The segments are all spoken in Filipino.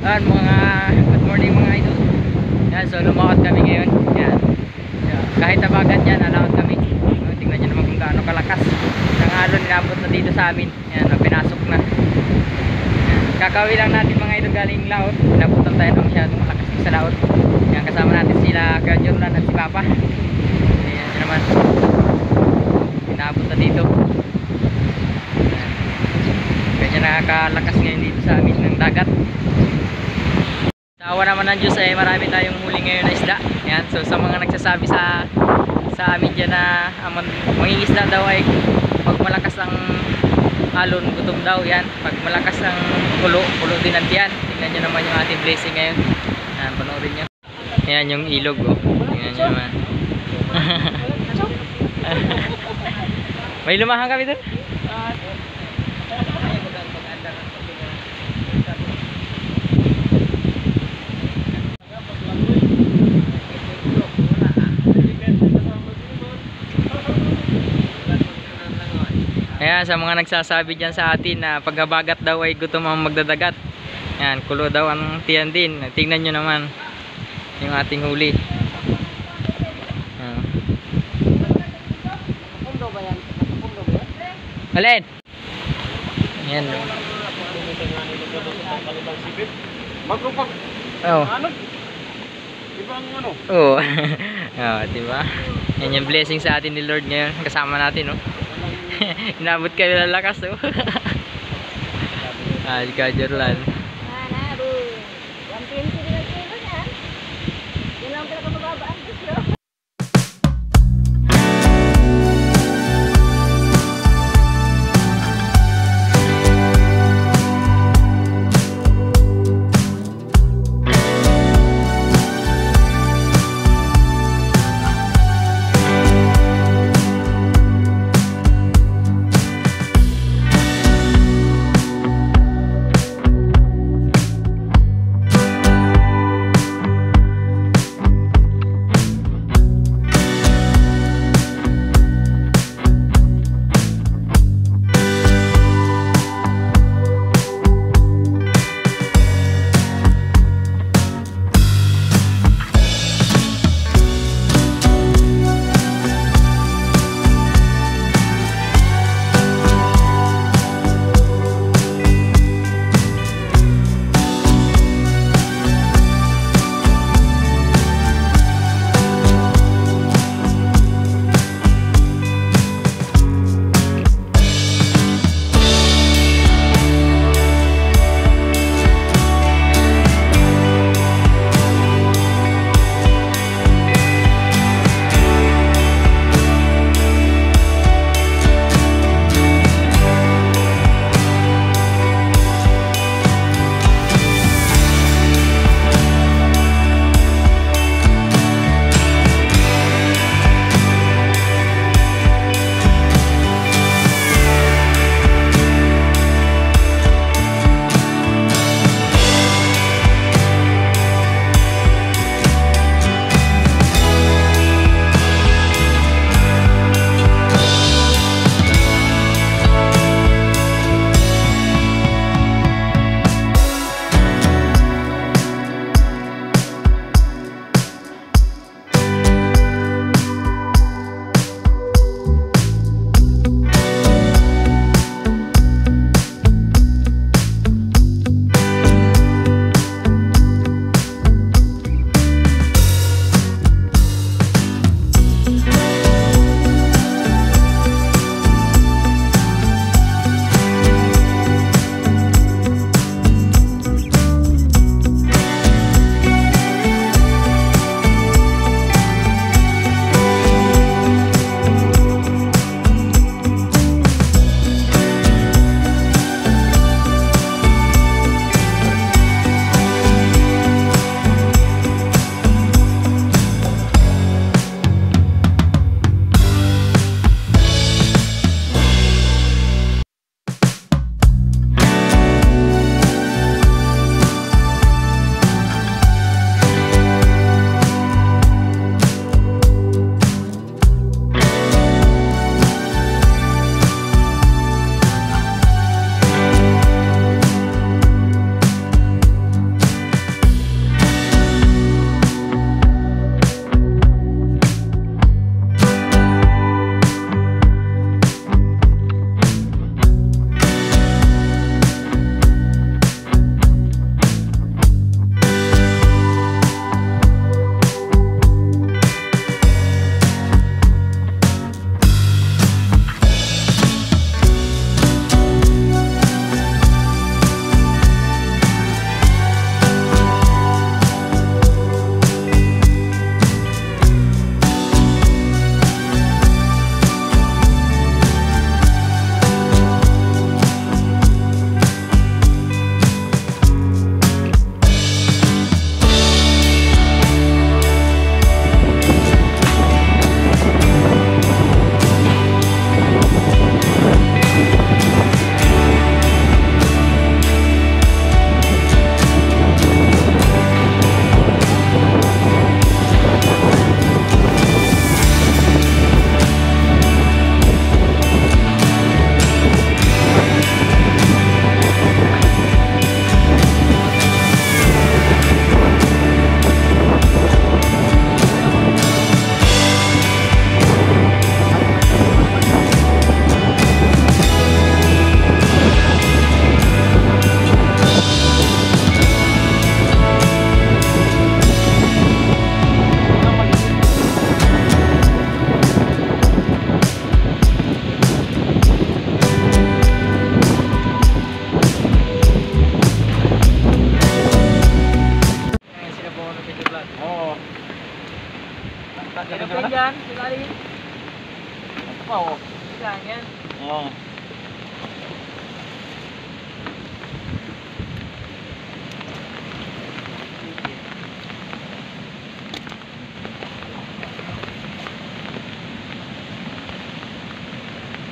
Yan mga good morning mga idol. Yan, so lumakad kami ngayon. Yan. Yan. Kahit tabagat yan, alakad kami. Tingnan nyo naman kung gaano kalakas. Isang alon nilabot na dito sa amin. Yan, pinasok na. Yan. Kakawi lang natin mga idol galing laot. Pinabutan tayo ng masyadong malakas sa laot. Yan, kasama natin sila Kuya Jordan at si Papa. Yan, yun naman. Pinabot na dito. Yan. Kaya nakakalakas ngayon dito sa amin ng dagat. Awa naman ng Diyos ay marami tayong huli ngayon na isda. Yan. So sa mga nagsasabi sa amin dyan na mangingisda daw ay pag malakas ang alon, gutom daw. Yan. Pag malakas ang kulo din ang tiyan. Tingnan nyo naman yung ating blessing ngayon. Yan, panoorin nyo. Yan yung ilog. Oh. Tingnan nyo naman. May lumahan kami dun. Ayan, sa mga nagsasabi dyan sa atin na paghabagat daw ay gutom ang magdadagat. Yan, kulo daw ang tiyan din. Tingnan nyo naman yung ating huli. Alin? Yan. Magpapag. Oh. Ano? Ibang ano? Oo. Oh, diba? Yan yung blessing sa atin ni Lord ngayon. Kasama natin, no? Inabot kayo ng lakas, oh. Ah, si Kuya Jordan. Mana, bu. 120 na kilo yan. Yun lang pinakamababa ang presyo. dyan. Ilalim. Ito pa oh. Yan, yan. Oo.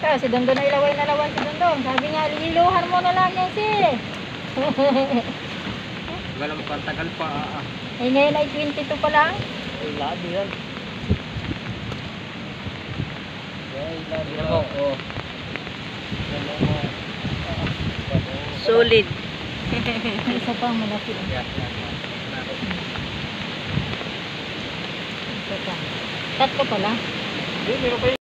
Kaya si Dondon ay laway na lawan si Dondon. Sabi nga, liluhan mo na lang yan si. Wala mo tagal pa. Eh ngayon ay 22 pa lang. Wala yan. Tignan mo. Oh. Solid. Isa pa malaki. Yan, yan. Isa pa. Tatlo pala. Hindi, meron pa yun.